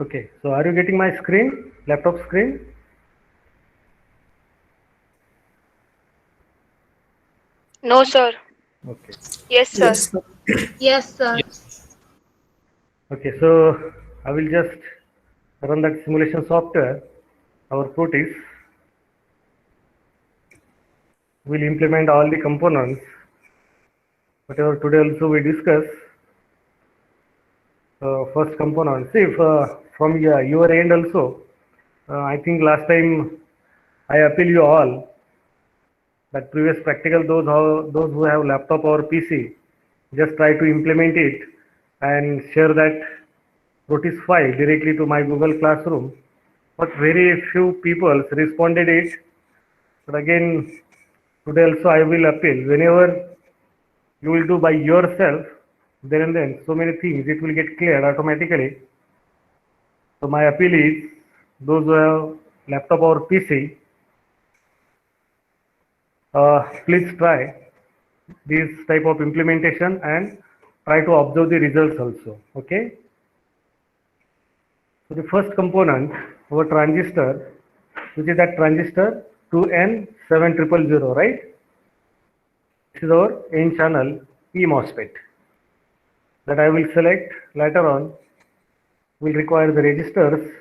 Okay, so are you getting my screen, laptop screen? No, sir. Okay. Yes, sir. Yes, sir. Yes, sir. Okay, so I will just run that simulation software. Our Proteus will implement all the components. Whatever today also we discuss. First component. See, if, from your end also, I think last time I appeal you all that previous practical those who have laptop or PC just try to implement it and share that Proteus file directly to my Google Classroom. But very few people responded it. But again, today also I will appeal. Whenever you will do by yourself, then and then so many things it will get cleared automatically. So my appeal is those who have laptop or PC, please try this type of implementation and try to observe the results also. Okay. So the first component, our transistor, which is that transistor 2N7000, right? This is our N channel P MOSFET that I will select later on. Will require the resistors.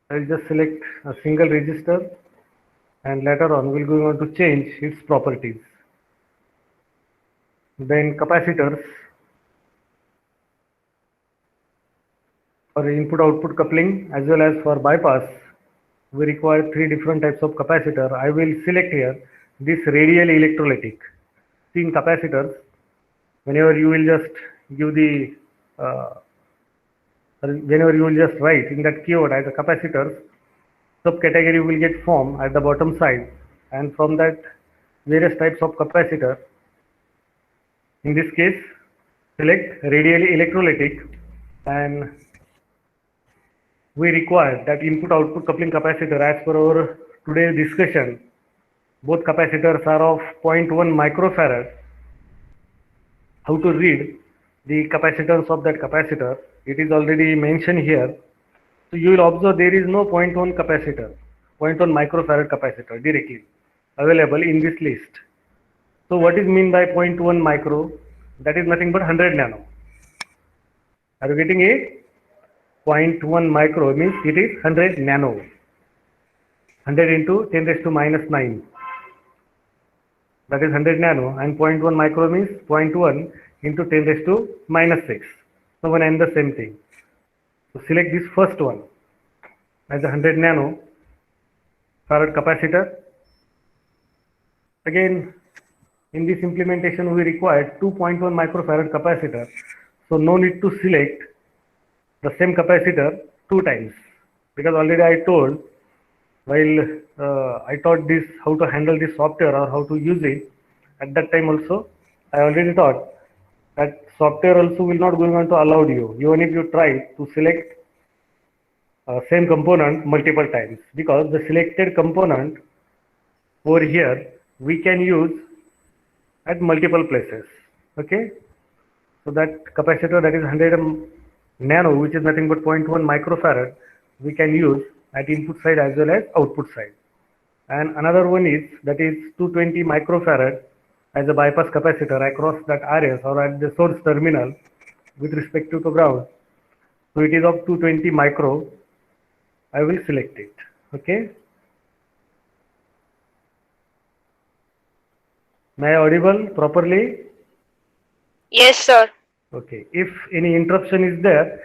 I will just select a single resistor and later on we'll go on to change its properties. Then capacitors for input output coupling as well as for bypass we require three different types of capacitor. I will select here this radial electrolytic. See in capacitors, whenever you will just give the whenever you will just write in that keyword as a capacitors, subcategory will get formed at the bottom side, and from that various types of capacitor. In this case, select radial electrolytic, and we require that input output coupling capacitor as per our today's discussion. Both capacitors are of 0.1 microfarad. How to read the capacitance of that capacitor? It is already mentioned here. So you will observe there is no 0.1 capacitor, 0.1 microfarad capacitor directly available in this list. So what is mean by 0.1 micro? That is nothing but 100 nano. Are you getting it? 0.1 micro means it is 100 nano. 100 into 10 raised to minus 9. That is 100 nano, and 0.1 micro means 0.1 into 10 raised to minus 6. So one and the same thing. So select this first one as a 100 nano farad capacitor. Again, in this implementation we require 2.1 microfarad capacitor. So no need to select the same capacitor two times, because already I told while I taught this how to handle this software or how to use it. At that time also I already taught that software also will not going on to allow you even if you try to select same component multiple times, because the selected component over here we can use at multiple places. Okay, so that capacitor that is 100 nano, which is nothing but 0.1 microfarad, we can use at input side as well as output side. And another one is that is 220 microfarad as a bypass capacitor across that RS or at the source terminal with respect to ground. So it is of 220 micro. I will select it. Okay. Am I audible properly? Yes, sir. Okay. If any interruption is there,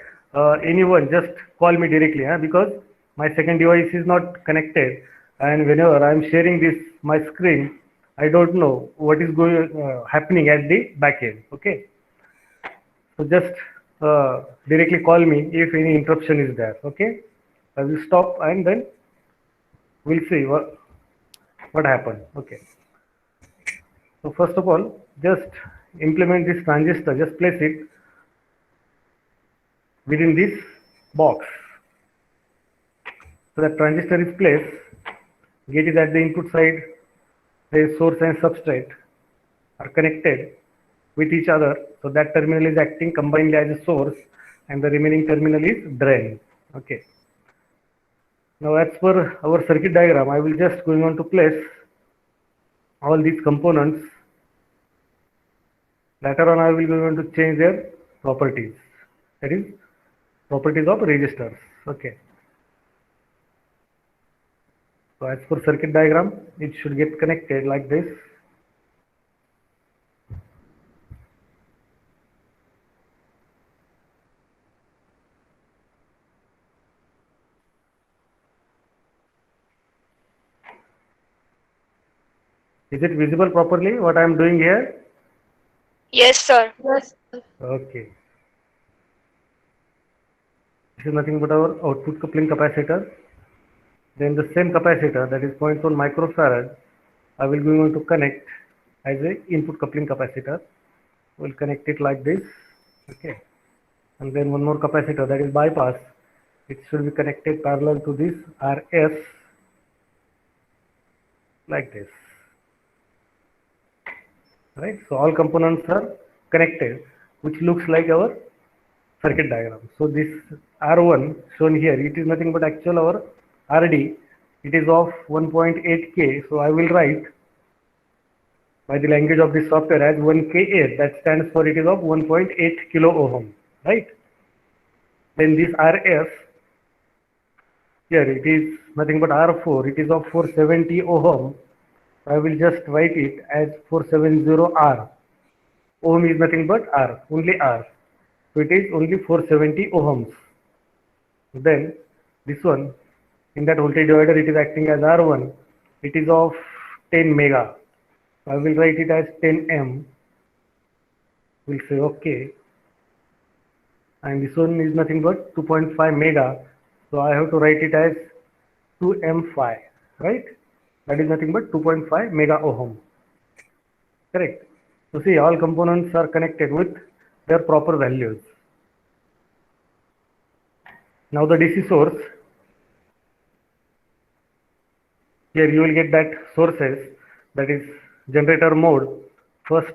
anyone just call me directly, because my second device is not connected, and whenever I am sharing this my screen, I don't know what is going happening at the back end. Okay. So just directly call me if any interruption is there. Okay. I will stop and then we'll see what happened. Okay. So first of all, just implement this transistor. Just place it within this box. So the transistor is placed, gate is at the input side, the source and substrate are connected with each other. So that terminal is acting combinedly as a source and the remaining terminal is drain. Okay. Now as per our circuit diagram, I will just going on to place all these components. Later on I will going to change their properties. That is properties of resistors. Okay. So as per circuit diagram, it should get connected like this. Is it visible properly what I am doing here? Yes, sir. Okay. This is nothing but our output coupling capacitor. Then the same capacitor, that is 0.1 microfarad, I will be going to connect as a input coupling capacitor. We'll connect it like this. Okay. And then one more capacitor, that is bypass. It should be connected parallel to this RS like this. Right. So all components are connected, which looks like our circuit diagram. So this R1 shown here, it is nothing but actual our RD. It is of 1.8K. So I will write by the language of this software as 1K8. That stands for it is of 1.8 kilo ohm. Right. Then this RS, here it is nothing but R4. It is of 470 ohm. I will just write it as 470R. Ohm is nothing but R, only R. So it is only 470 ohms. Then this one, in that voltage divider, it is acting as R1. It is of 10 mega. I will write it as 10M. We'll say OK. And this one is nothing but 2.5 mega. So I have to write it as 2M5, right? That is nothing but 2.5 mega ohm. Correct. So see, all components are connected with their proper values. Now the DC source, here you will get that sources, that is generator mode. First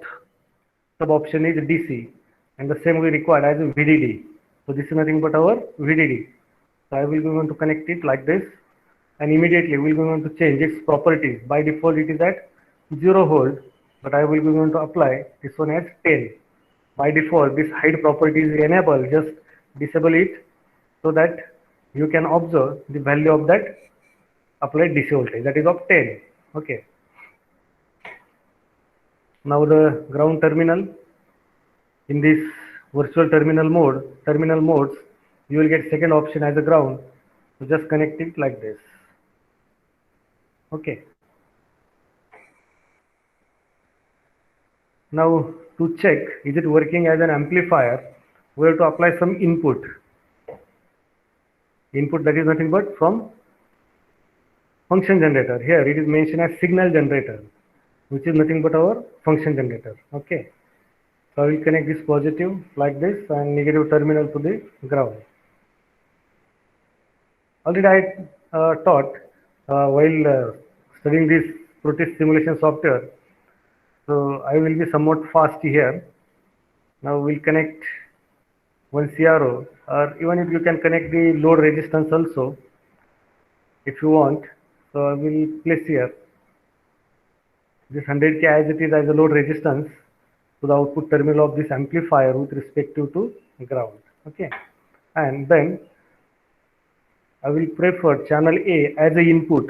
sub option is DC, and the same we required as VDD. So this is nothing but our VDD. So I will be going to connect it like this, and immediately we will be going to change its properties. By default it is at 0 volt, but I will be going to apply this one as 10. By default this hide property is enabled. Just disable it so that you can observe the value of that applied DC voltage, that is of 10. Okay. Now the ground terminal, in this virtual terminal modes, you will get second option as a ground. So just connect it like this. Okay. Now to check is it working as an amplifier, we have to apply some input. Input, that is nothing but from function generator. Here it is mentioned as signal generator, which is nothing but our function generator. Okay. So I will connect this positive like this and negative terminal to the ground. Already I taught while studying this protest simulation software. So I will be somewhat fast here. Now we'll connect one CRO, or even if you can connect the load resistance also if you want. So I will place here this 100K as it is as a load resistance to the output terminal of this amplifier with respect to ground. Okay. And then I will prefer channel A as a input.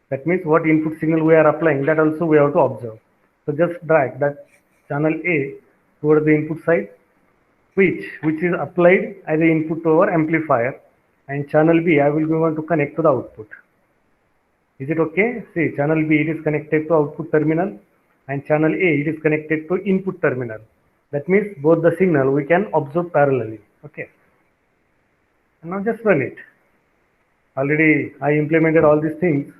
That means what input signal we are applying, that also we have to observe. So just drag that channel A towards the input side, which is applied as an input to our amplifier, and channel B I will go on to connect to the output. Is it okay? See, channel B, it is connected to output terminal, and channel A, it is connected to input terminal. That means both the signal we can observe parallelly. Okay. And now just run it. Already I implemented all these things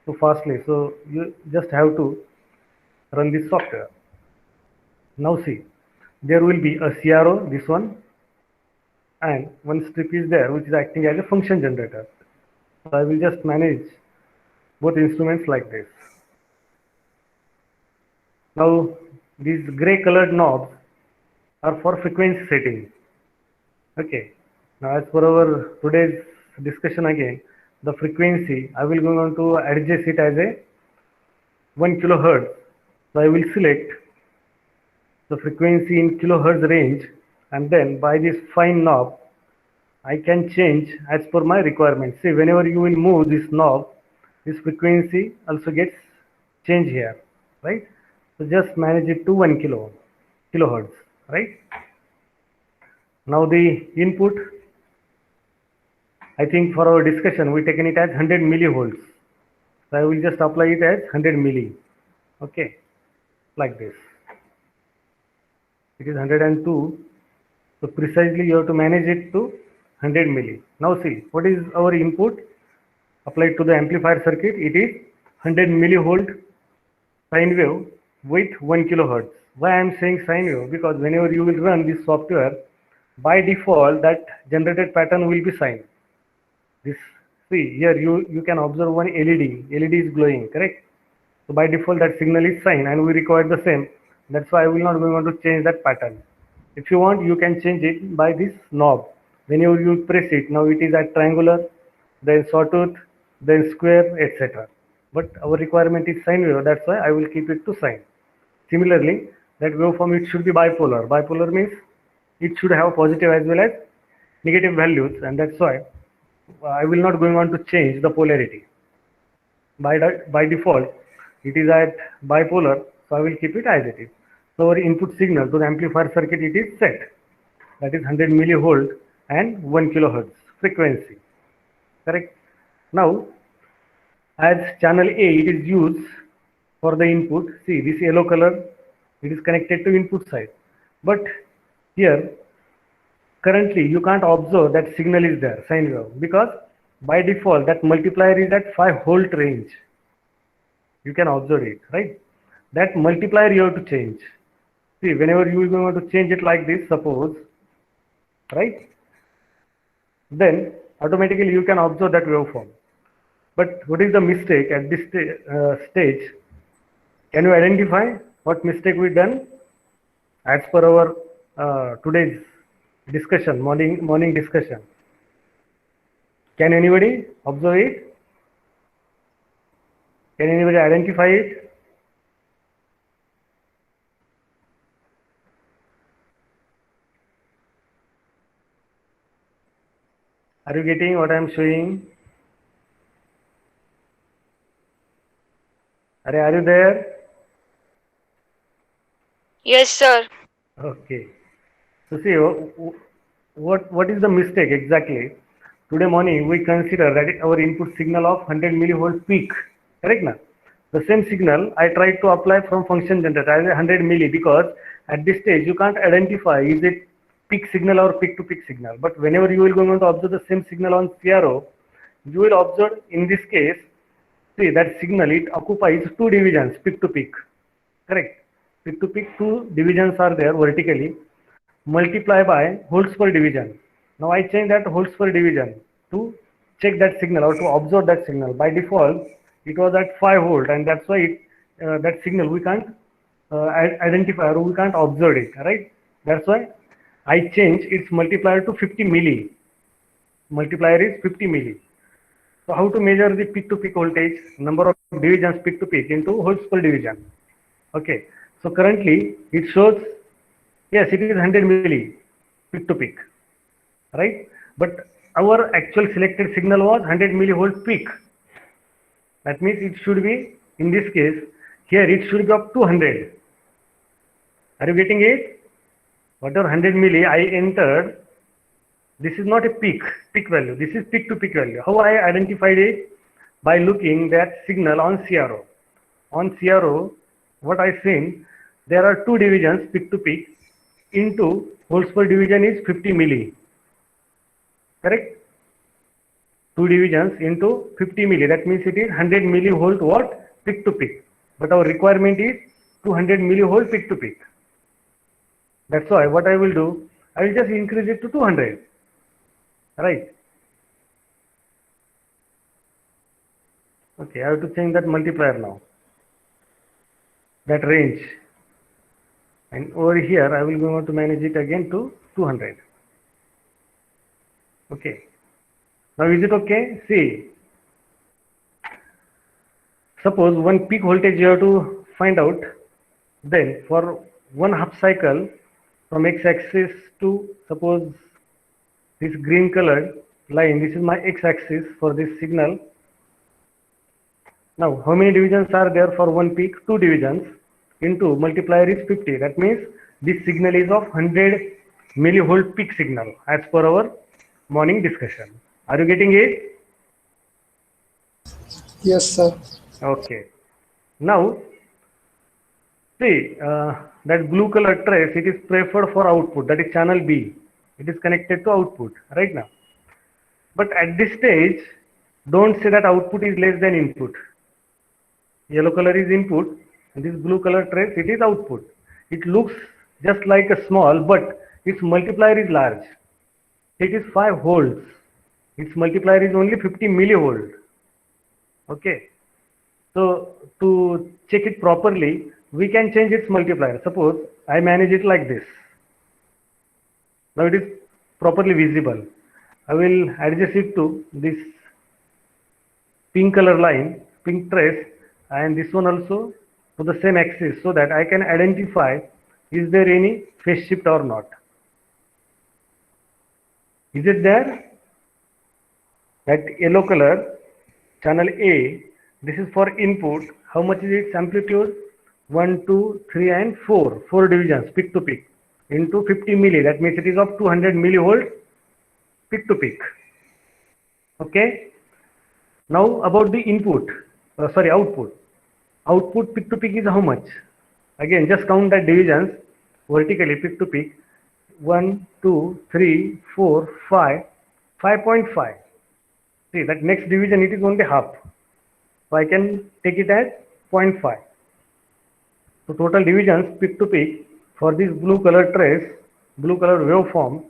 so fastly, so you just have to run this software. Now see, there will be a CRO, this one, and one strip is there which is acting as a function generator. So I will just manage both instruments like this. Now these gray colored knobs are for frequency setting. Okay. Now, as per our today's discussion again, the frequency, I will going on to adjust it as a 1 kilohertz. So I will select the frequency in kilohertz range, and then by this fine knob, I can change as per my requirement. See, whenever you will move this knob, this frequency also gets changed here, right? So just manage it to 1 kilohertz, right? Now the input, I think for our discussion, we taken it as 100 millivolts. So I will just apply it as 100 milli. Okay, like this. It is 102. So precisely you have to manage it to 100 milli. Now see, what is our input applied to the amplifier circuit? It is 100 millivolt sine wave with 1 kilohertz. Why I am saying sine wave? Because whenever you will run this software, by default that generated pattern will be sine. This, see here you can observe one LED. LED is glowing, correct? So by default that signal is sine, and we require the same. That's why I will not going on to change that pattern. If you want, you can change it by this knob. Whenever you press it, now it is at triangular, then sawtooth, then square, etc. But our requirement is sine wave. That's why I will keep it to sine. Similarly, that waveform, it should be bipolar. Bipolar means it should have positive as well as negative values, and that's why I will not going on to change the polarity. By default, it is at bipolar, so I will keep it as it is. So our input signal to the amplifier circuit, it is set. That is 100 millivolt and 1 kilohertz frequency. Correct? Now, as channel A, it is used for the input. See, this yellow color, it is connected to input side. But here, currently, you can't observe that signal is there, sine wave, because by default, that multiplier is at 5 volt range. You can observe it, right? That multiplier you have to change. See, whenever you are going to change it like this, suppose, right? Then automatically you can observe that waveform. But what is the mistake at this stage? Can you identify what mistake we done? As per our today's discussion, morning discussion. Can anybody observe it? Can anybody identify it? Are you getting what I am showing? Are you there? Yes, sir. Okay. So see, what is the mistake exactly? Today morning we consider that our input signal of 100 millivolt peak, correct na? The same signal I tried to apply from function generator as 100 milli, because at this stage you can't identify is it peak signal or peak to peak signal. But whenever you will going to observe the same signal on CRO, you will observe in this case, see that signal, it occupies two divisions, peak to peak, correct? Peak to peak, two divisions are there vertically, multiply by volts per division. Now I change that volts per division to check that signal or to observe that signal. By default, it was at 5 volt, and that's why that signal we can't identify or we can't observe it, right? That's why I change its multiplier to 50 milli. Multiplier is 50 milli. So how to measure the peak to peak voltage? Number of divisions peak to peak into volts per division. Okay. So currently it shows, yes, it is 100 milli peak to peak, right? But our actual selected signal was 100 millivolt peak. That means it should be, in this case, here it should be up to 100. Are you getting it? Whatever 100 milli I entered, this is not a peak value. This is peak to peak value. How I identified it? By looking that signal on CRO. On CRO, what I seen, there are two divisions peak to peak into volts per division is 50 milli. Correct? Two divisions into 50 milli. That means it is 100 millivolt watt peak to peak. But our requirement is 200 millivolt peak to peak. That's why what I will do, I will just increase it to 200. Right? Okay, I have to change that multiplier now. That range. And over here, I will go on to manage it again to 200. Okay. Now is it okay? See, suppose one peak voltage you have to find out. Then for one half cycle from x-axis to suppose this green colored line, this is my x-axis for this signal. Now how many divisions are there for one peak? Two divisions into multiplier is 50. That means this signal is of 100 millivolt peak signal as per our morning discussion. Are you getting it? Yes, sir. Okay. Now see, that blue color trace, it is preferred for output, that is channel B. It is connected to output right now. But at this stage, don't say that output is less than input. Yellow color is input, and this blue color trace, it is output. It looks just like a small, but its multiplier is large. It is 5 volts. Its multiplier is only 50 millivolt. Okay. So to check it properly, we can change its multiplier. Suppose I manage it like this. Now it is properly visible. I will adjust it to this pink color line, pink trace, and this one also to the same axis so that I can identify is there any phase shift or not. Is it there? That yellow color, channel A, this is for input. How much is its amplitude? 1, 2, 3, and 4. 4 divisions, peak to peak, into 50 milli. That means it is of 200 millivolt peak to peak. Okay. Now about the input, output. Output peak to peak is how much? Again, just count that divisions vertically peak to peak. 1, 2, 3, 4, 5, 5.5. See that next division, it is only half. So I can take it as 0.5. So total divisions peak to peak for this blue color trace, blue color waveform,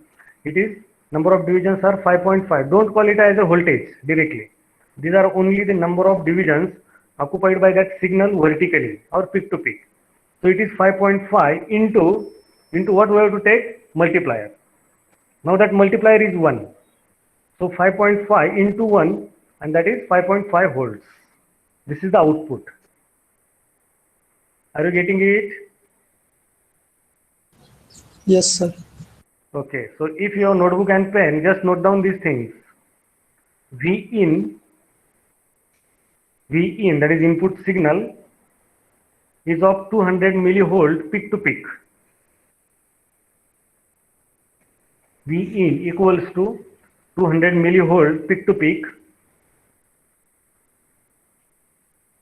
it is number of divisions are 5.5. Don't call it as a voltage directly. These are only the number of divisions occupied by that signal vertically or peak to peak. So it is 5.5 into what we have to take? Multiplier. Now that multiplier is 1. So 5.5 into 1, and that is 5.5 volts. This is the output. Are you getting it? Yes, sir. Okay. So if you have notebook and pen, just note down these things. V in, that is input signal, is of 200 millivolt peak to peak. V in equals to 200 millivolt peak to peak.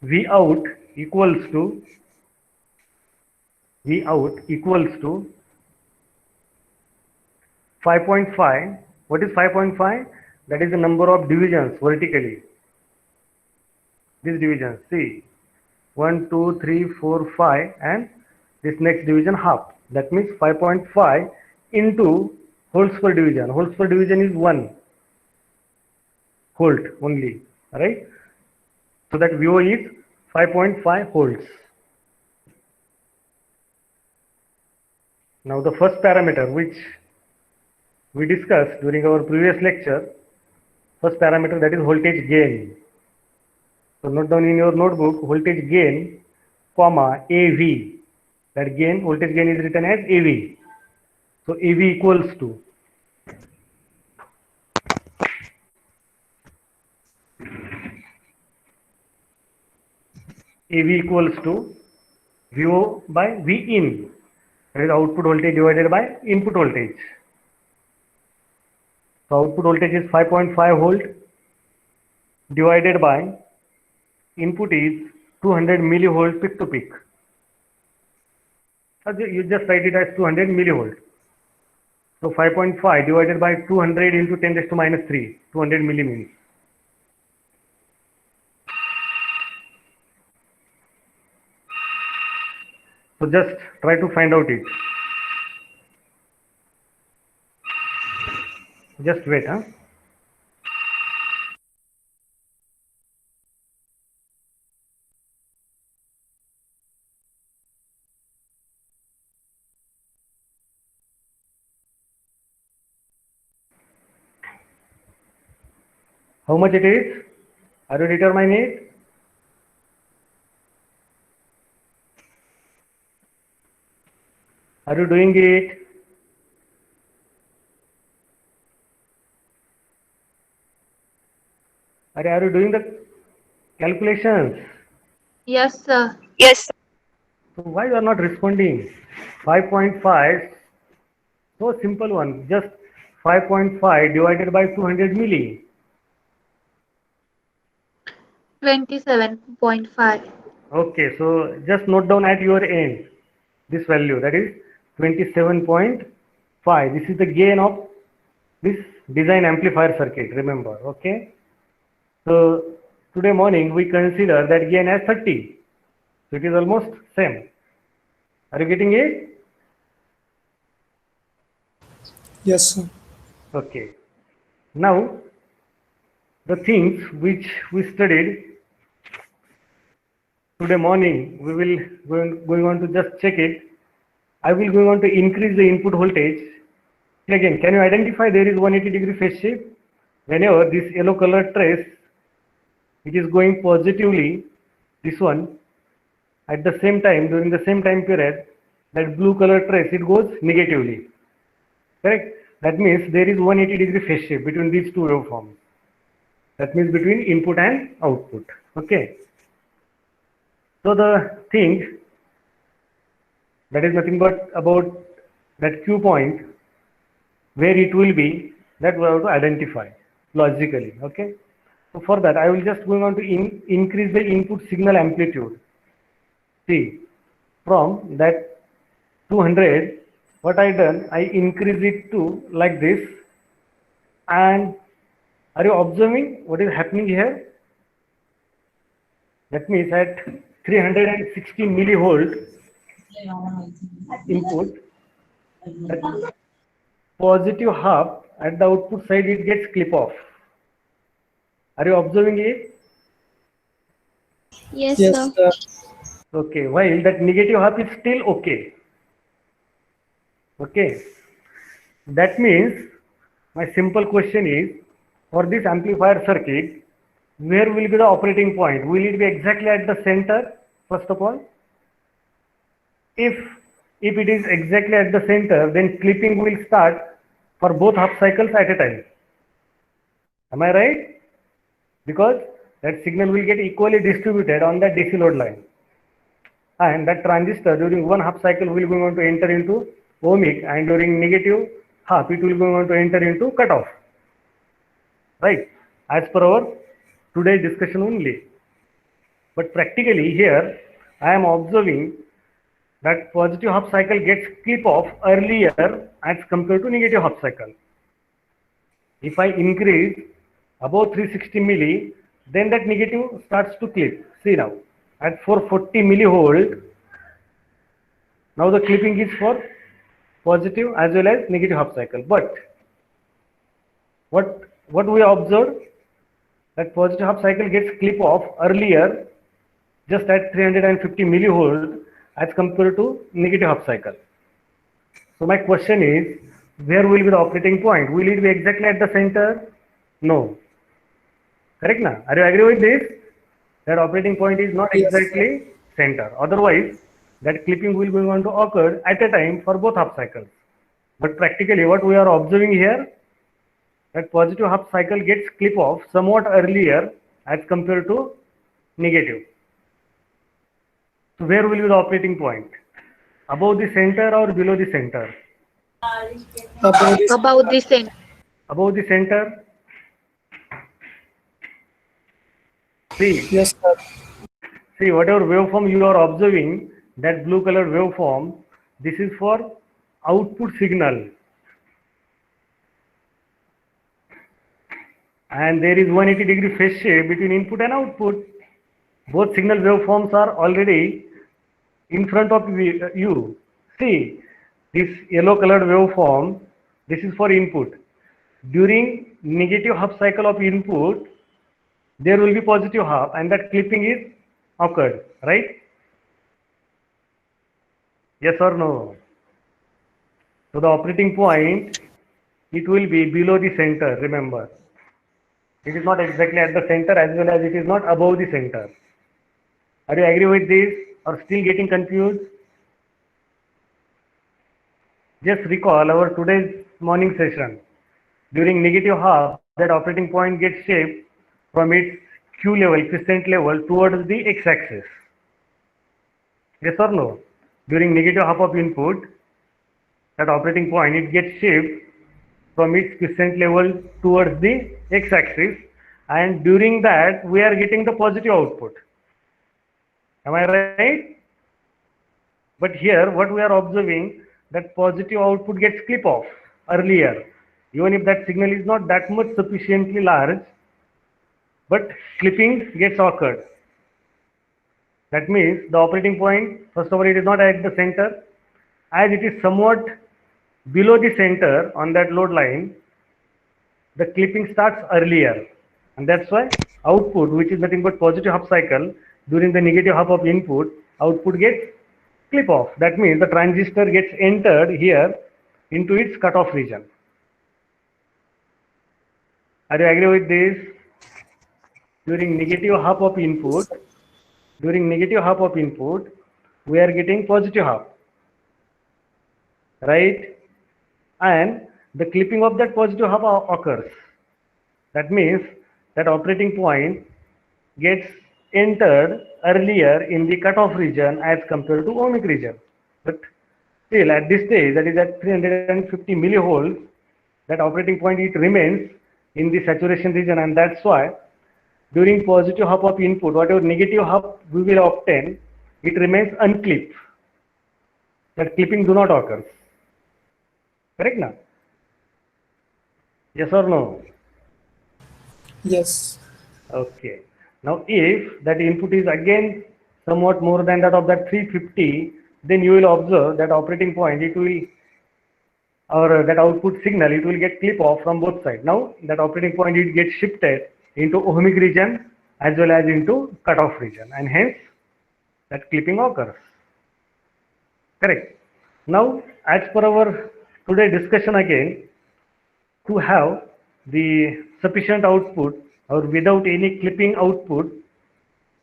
V out equals to 5.5. What is 5.5? That is the number of divisions vertically. These divisions, see, 1, 2, 3, 4, 5, and this next division half. That means 5.5 into volts per division. Volts per division is 1 volt only, right? So that VO is 5.5 volts. Now the first parameter which we discussed during our previous lecture, first parameter, that is voltage gain. So note down in your notebook voltage gain, comma AV. That gain, voltage gain is written as AV. So AV equals to VO by V in. That is output voltage divided by input voltage. So output voltage is 5.5 volt divided by input is 200 millivolt peak to peak. So you just write it as 200 millivolt. So 5.5 divided by 200 into 10 raised to minus 3, 200 millimeans. So just try to find out it. Just wait, huh? How much it is? Are you determining it? Are you doing it? Are you doing the calculations? Yes, sir. Yes. So why you are not responding? 5.5, so simple one, just 5.5 divided by 200 milli. 27.5. Okay, so just note down at your end this value, that is 27.5. This is the gain of this design amplifier circuit, remember, okay? So today morning we consider that gain as 30. So it is almost same. Are you getting it? Yes, sir. Okay. Now the things which we studied today morning, we will going on to just check it. I will going on to increase the input voltage. Again, can you identify there is 180-degree phase shift? Whenever this yellow color trace, it is going positively, this one, at the same time, during the same time period, that blue color trace, it goes negatively. Correct? That means there is 180-degree phase shift between these two waveforms. That means between input and output. Okay. So the thing that is nothing but about that Q point where it will be, that we have to identify logically. Okay. So for that, I will just going on to increase the input signal amplitude. See, from that 200, what I done, I increase it to like this. And are you observing what is happening here? That means at 360 millivolt input, that positive half at the output side, it gets clip off. Are you observing it? Yes, Yes, sir. sir. Okay, while that negative half is still okay. Okay, that means my simple question is, for this amplifier circuit, where will be the operating point? Will it be exactly at the center, first of all? If it is exactly at the center, then clipping will start for both half cycles at a time. Am I right? Because that signal will get equally distributed on the DC load line. And that transistor during one half cycle will go on to enter into ohmic, and during negative half it will go on to enter into cutoff. Right? As per our today's discussion only. But practically here, I am observing that positive half cycle gets clip off earlier as compared to negative half cycle. If I increase above 360 milli, then that negative starts to clip. See now, at 440 millivolt, now the clipping is for positive as well as negative half cycle. But what we observed, that positive half cycle gets clip off earlier just at 350 millivolt as compared to negative half cycle. So my question is, where will be the operating point? Will it be exactly at the center? No. Correct na? Are you agree with this? That operating point is not Yes, sir. exactly center. Otherwise, that clipping will be going to occur at a time for both half cycles. But practically what we are observing here, that positive half cycle gets clip off somewhat earlier as compared to negative. So where will be the operating point? Above the center or below the center? About this. About the same. Above the center. Yes, sir. See whatever waveform you are observing, that blue color waveform, this is for output signal. And there is 180-degree phase shift between input and output. Both signal waveforms are already in front of you. See, this yellow colored waveform, this is for input. During negative half cycle of input, there will be positive half, and that clipping is occurred, right? Yes or no? So the operating point, it will be below the center, remember. It is not exactly at the center as well as it is not above the center. Are you agree with this or still getting confused? Just recall our today's morning session. During negative half, that operating point gets shaped from its Q level, crescent level towards the x-axis. Yes or no? During negative half of input, that operating point, it gets shaped from its crescent level towards the x-axis, and during that we are getting the positive output. Am I right? But here what we are observing, that positive output gets clip off earlier, even if that signal is not that much sufficiently large, but clipping gets occurred. That means the operating point, first of all, it is not at the center, as it is somewhat below the center on that load line, the clipping starts earlier, and that's why output, which is nothing but positive half cycle, during the negative half of input, output gets clip off. That means the transistor gets entered here into its cutoff region. Are you agree with this? During negative half of input, we are getting positive half, right? And the clipping of that positive half occurs. That means that operating point gets entered earlier in the cutoff region as compared to ohmic region. But still at this stage, that is at 350 millivolts, that operating point, it remains in the saturation region, and that's why during positive half of input, whatever negative half we will obtain, it remains unclipped. That clipping do not occur. Correct now? Yes or no? Yes. Okay. Now if that input is again somewhat more than that of that 350, then you will observe that operating point, it will, or that output signal, it will get clip off from both sides. Now that operating point, it gets shifted into ohmic region as well as into cutoff region, and hence that clipping occurs. Correct. Now as per our today discussion again, to have the sufficient output or without any clipping output,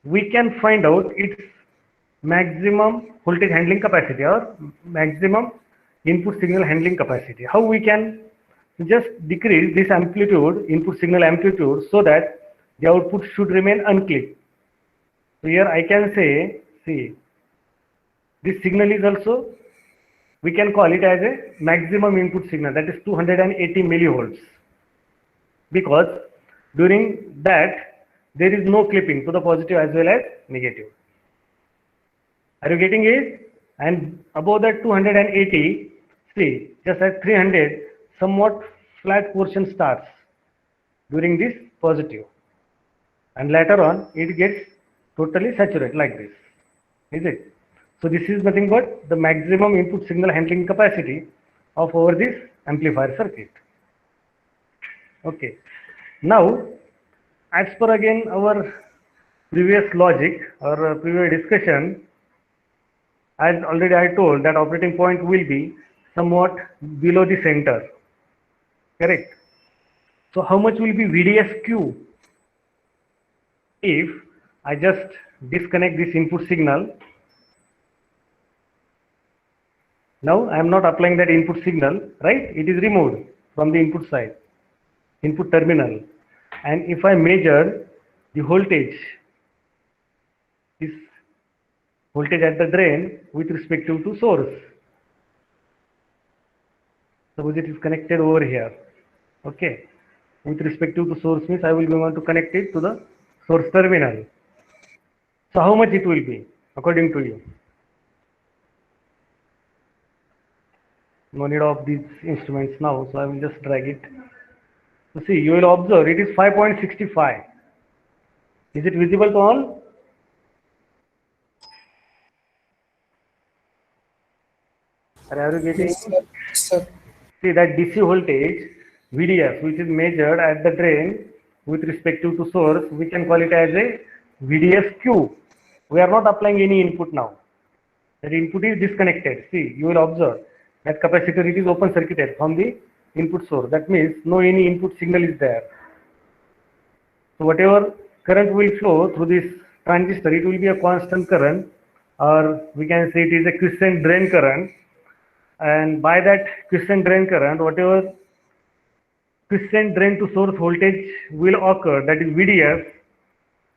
we can find out its maximum voltage handling capacity or maximum input signal handling capacity. How we can just decrease this amplitude, input signal amplitude, so that the output should remain unclipped. So here I can say, see, this signal is also, we can call it as a maximum input signal, that is 280 millivolts, because during that there is no clipping to the positive as well as negative. Are you getting it? And above that 280, see, just at 300, somewhat flat portion starts during this positive, and later on it gets totally saturated like this. Is it? So this is nothing but the maximum input signal handling capacity of over this amplifier circuit. Okay. Now, as per again our previous logic or previous discussion, as already I told, that operating point will be somewhat below the center. Correct. So how much will be VDSQ if I just disconnect this input signal? Now I am not applying that input signal, right? It is removed from the input side, input terminal. And if I measure the voltage, this voltage at the drain with respect to source. Suppose it is connected over here. Okay. With respect to source means I will be able to connect it to the source terminal. So how much it will be according to you? No need of these instruments now, so I will just drag it. So see, you will observe it is 5.65. Is it visible to all? Are you getting? Yes, sir. Sir. See that DC voltage VDS, which is measured at the drain with respect to source, we can call it as a VDSQ. We are not applying any input now. That input is disconnected. See, you will observe that capacitor, it is open circuited from the input source. That means no any input signal is there. So whatever current will flow through this transistor, it will be a constant current, or we can say it is a quiescent drain current. And by that quiescent drain current, whatever quiescent drain to source voltage will occur, that is VDS,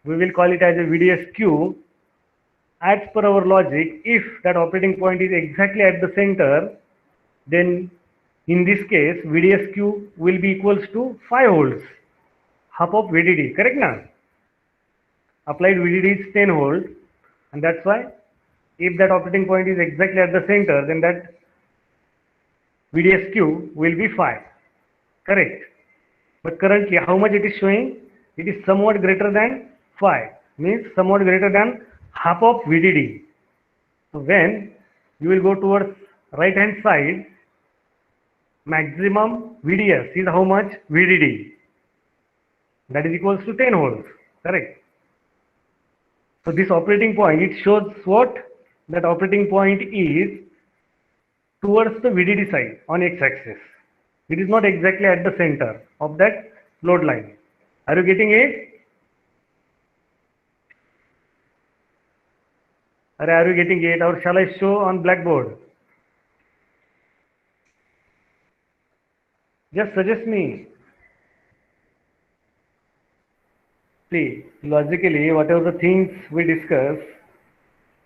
we will call it as a VDSQ. As per our logic, if that operating point is exactly at the center, then in this case, VDSQ will be equals to 5 volts, half of VDD, correct now? Applied VDD is 10 volt, and that's why if that operating point is exactly at the center, then that VDSQ will be 5, correct? But currently, how much it is showing? It is somewhat greater than 5, means somewhat greater than half of VDD. So when you will go towards right hand side, maximum VDS is how much? VDD. That is equals to 10 volts, correct? So this operating point, it shows what? That operating point is towards the VDD side on x-axis. It is not exactly at the center of that load line. Are you getting it? Are you getting it, or shall I show on blackboard? Just suggest me. See, logically, whatever the things we discuss,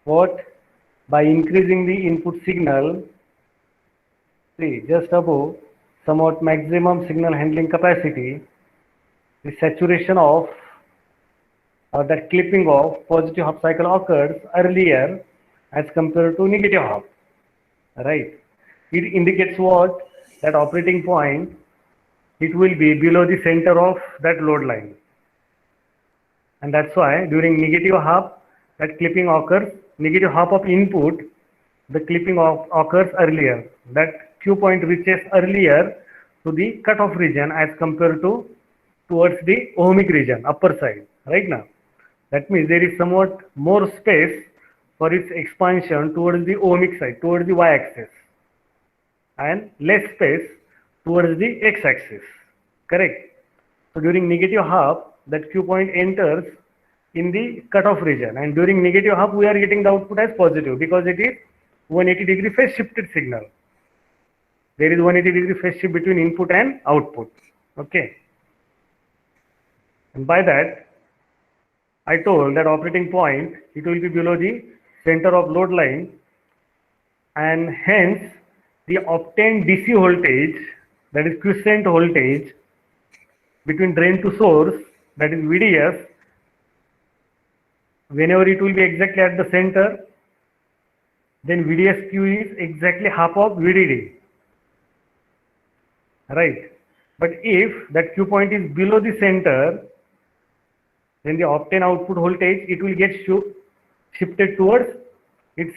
what? By increasing the input signal, see, just above somewhat maximum signal handling capacity, the saturation of or that clipping of positive half cycle occurs earlier as compared to negative half, right? It indicates what? That operating point, it will be below the center of that load line. And that's why during negative half, that clipping occurs, negative half of input, the clipping occurs earlier. That Q point reaches earlier to the cutoff region as compared to towards the ohmic region, upper side, right now. That means there is somewhat more space for its expansion towards the ohmic side, towards the y-axis, and less space towards the x-axis, correct? So during negative half, that Q point enters in the cutoff region, and during negative half, we are getting the output as positive because it is 180-degree phase shifted signal. There is 180-degree phase shift between input and output, okay? And by that, I told that operating point, it will be below the center of load line, and hence the obtained DC voltage, that is quiescent voltage between drain to source, that is VDS, whenever it will be exactly at the center, then VDSQ is exactly half of VDD, right? But if that Q point is below the center, then the obtained output voltage, it will get shifted towards its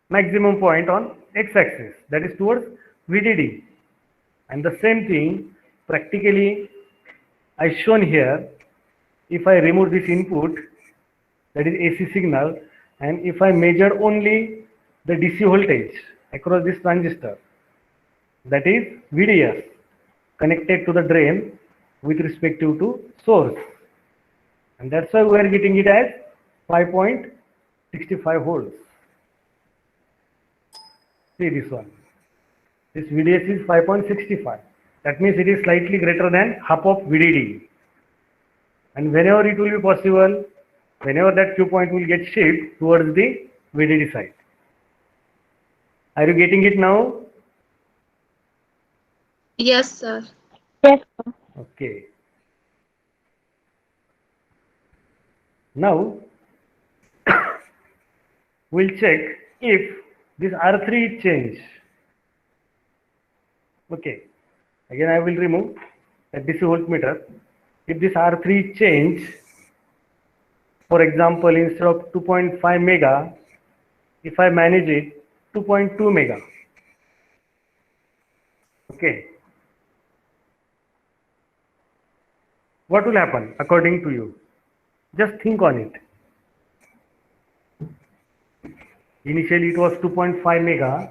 maximum point on x-axis, that is towards VDD. And the same thing practically I shown here. If I remove this input, that is AC signal, and if I measure only the DC voltage across this transistor, that is VDS, connected to the drain with respect to source. And that's why we are getting it as 5.65 volts. See this one. This VDS is 5.65. That means it is slightly greater than half of VDD. And whenever it will be possible, whenever that Q point will get shifted towards the VDD side. Are you getting it now? Yes, sir. Yes. Okay. Now, we'll check if this R3 is changed. Okay. Again, I will remove a DC voltmeter. If this R3 is changed, for example, instead of 2.5 mega, if I manage it 2.2 mega. Okay. What will happen according to you? Just think on it. Initially it was 2.5 mega.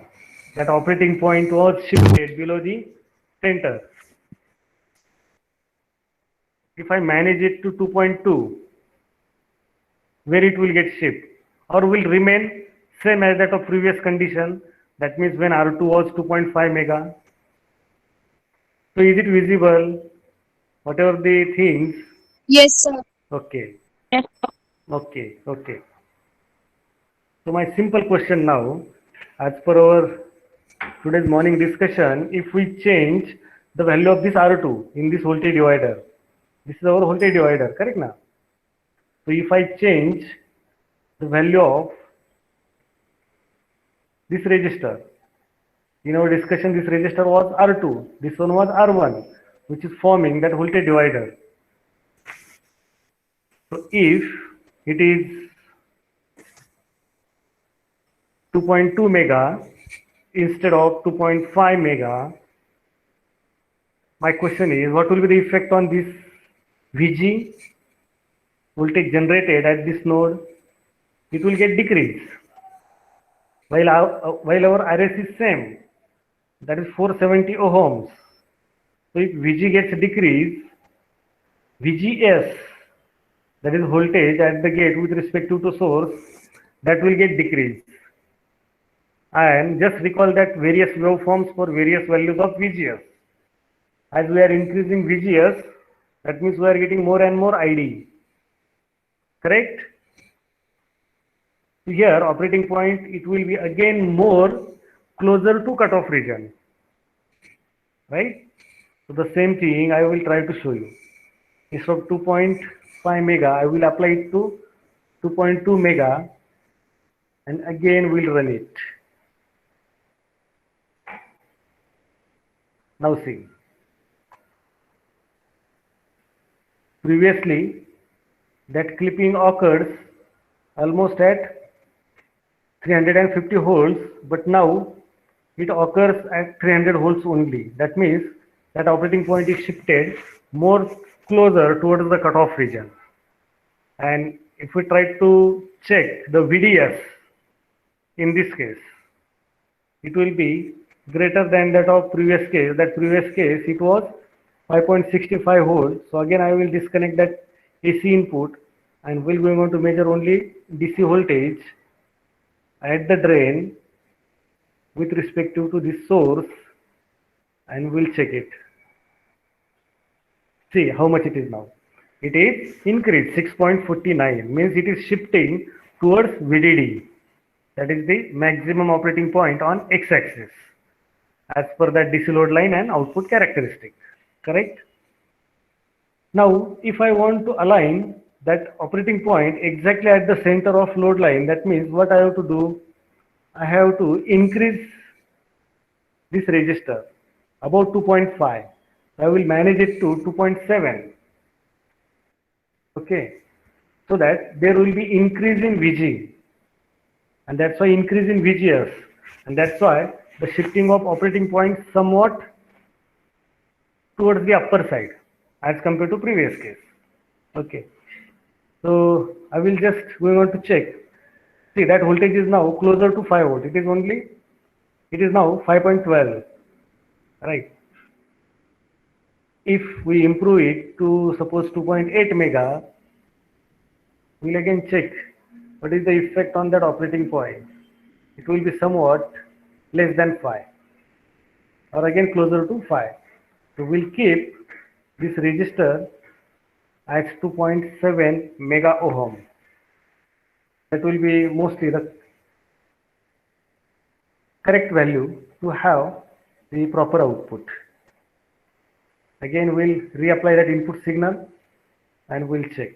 That operating point was shifted below the center. if I manage it to 2.2, where it will get shipped, or will remain same as that of previous condition. That means when R2 was 2.5 mega. So is it visible? Whatever the things. Yes, sir. Okay. Yes. Okay. Okay. So my simple question now, as per our today's morning discussion, if we change the value of this R2 in this voltage divider, this is our voltage divider, correct now? So if I change the value of this resistor, in our discussion this resistor was R2, this one was R1, which is forming that voltage divider. So if it is 2.2 mega instead of 2.5 mega, my question is what will be the effect on this VG voltage generated at this node? It will get decreased. While our RS is same, that is 470 ohms. So if VG gets decreased, VGS, that is voltage at the gate with respect to source, that will get decreased. And just recall that various waveforms for various values of VGS. As we are increasing VGS, that means we are getting more and more ID. Correct? Here, operating point, it will be again more closer to cutoff region. Right? So the same thing I will try to show you. Instead of 2.5 mega, I will apply it to 2.2 mega and again we'll run it. Now see. Previously, that clipping occurs almost at 350 volts, but now it occurs at 300 volts only. That means that operating point is shifted more closer towards the cutoff region. And if we try to check the VDS in this case, it will be greater than that of previous case. That previous case it was 5.65 volts. So again I will disconnect that AC input and we're going to measure only DC voltage at the drain with respect to this source and we'll check it. See how much it is now. It is increased 6.49, means it is shifting towards VDD. That is the maximum operating point on x-axis as per that DC load line and output characteristic. Correct? Now, if I want to align that operating point exactly at the center of load line, that means what I have to do? I have to increase this resistor about 2.5. I will manage it to 2.7. Okay, so that there will be increase in VG, and that's why increase in VGS, and that's why the shifting of operating point somewhat towards the upper side as compared to previous case. Okay, so I will just going on to check. See that voltage is now closer to 5 volt. It is now 5.12, right? If we improve it to suppose 2.8 mega, we'll again check what is the effect on that operating point. It will be somewhat less than 5 or again closer to 5. So we'll keep this resistor at 2.7 mega ohm. That will be mostly the correct value to have the proper output. Again we'll reapply that input signal and we'll check.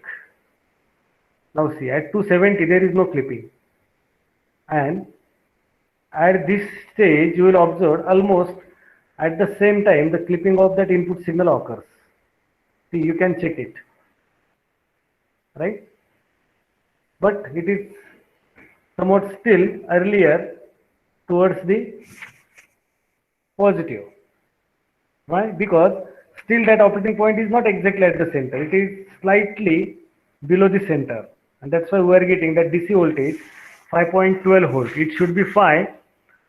Now see, at 270 there is no clipping, and at this stage you will observe almost at the same time the clipping of that input signal occurs. See, you can check it, right? But it is somewhat still earlier towards the positive. Why? Because still that operating point is not exactly at the center. It is slightly below the center. And that's why we are getting that DC voltage 5.12 volt. It should be 5,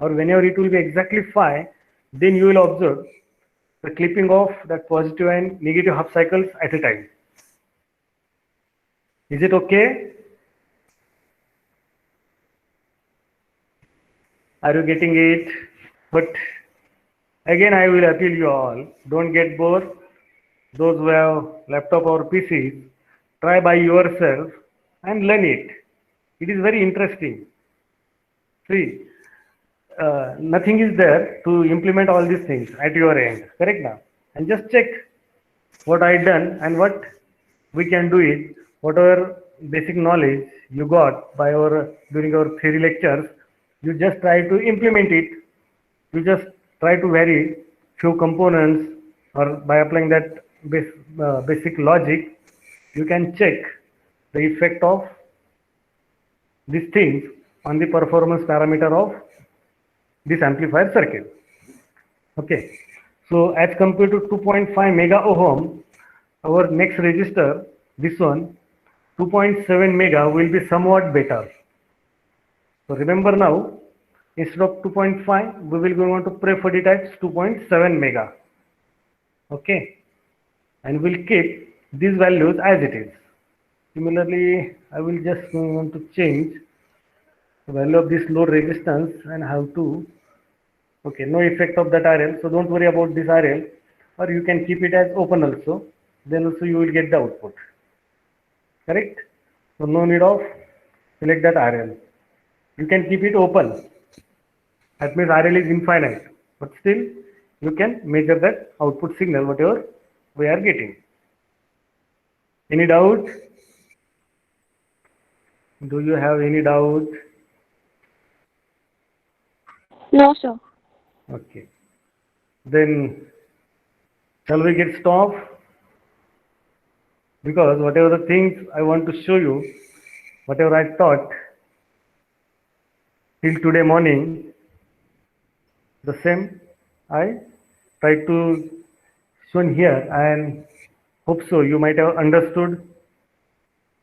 or whenever it will be exactly 5, then you will observe the clipping of that positive and negative half cycles at a time. Is it okay? Are you getting it? But again, I will appeal you all, don't get bored. Those who have laptop or PCs, try by yourself and learn it. It is very interesting. See, nothing is there to implement all these things at your end, correct now? And just check what I done and what we can do it. Whatever basic knowledge you got by our during our theory lectures, you just try to implement it. You just try to vary few components, or by applying that basic logic, you can check the effect of these things on the performance parameter of this amplifier circuit. Okay, so as compared to 2.5 mega ohm, our next resistor, this one, 2.7 mega will be somewhat better. So remember now, instead of 2.5, we will go on to prefer it as 2.7 mega. Okay, and we'll keep these values as it is. Similarly, I will just want to change the value of this load resistance and have to, okay, no effect of that RL, so don't worry about this RL, or you can keep it as open also, then also you will get the output, correct? So no need of select that RL. You can keep it open. That means RL is infinite, but still you can measure that output signal, whatever we are getting. Any doubt? Do you have any doubt? No, sir. Okay. Then shall we get stopped? Because whatever the things I want to show you, whatever I taught till today morning, the same I try to show here, and hope so you might have understood.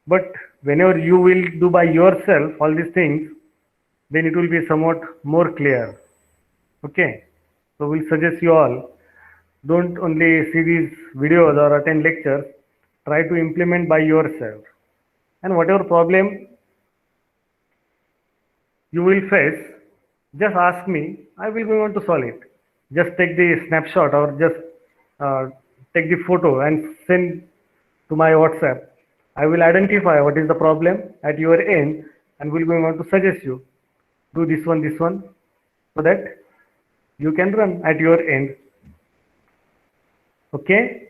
But whenever you will do by yourself all these things, then it will be somewhat more clear. Okay, so we'll suggest you all, don't only see these videos or attend lectures, try to implement by yourself, and whatever problem you will face, just ask me, I will go on to solve it. Just take the snapshot or just take the photo and send to my WhatsApp. I will identify what is the problem at your end, and will go on to suggest you, do this one, so that you can run at your end. Okay.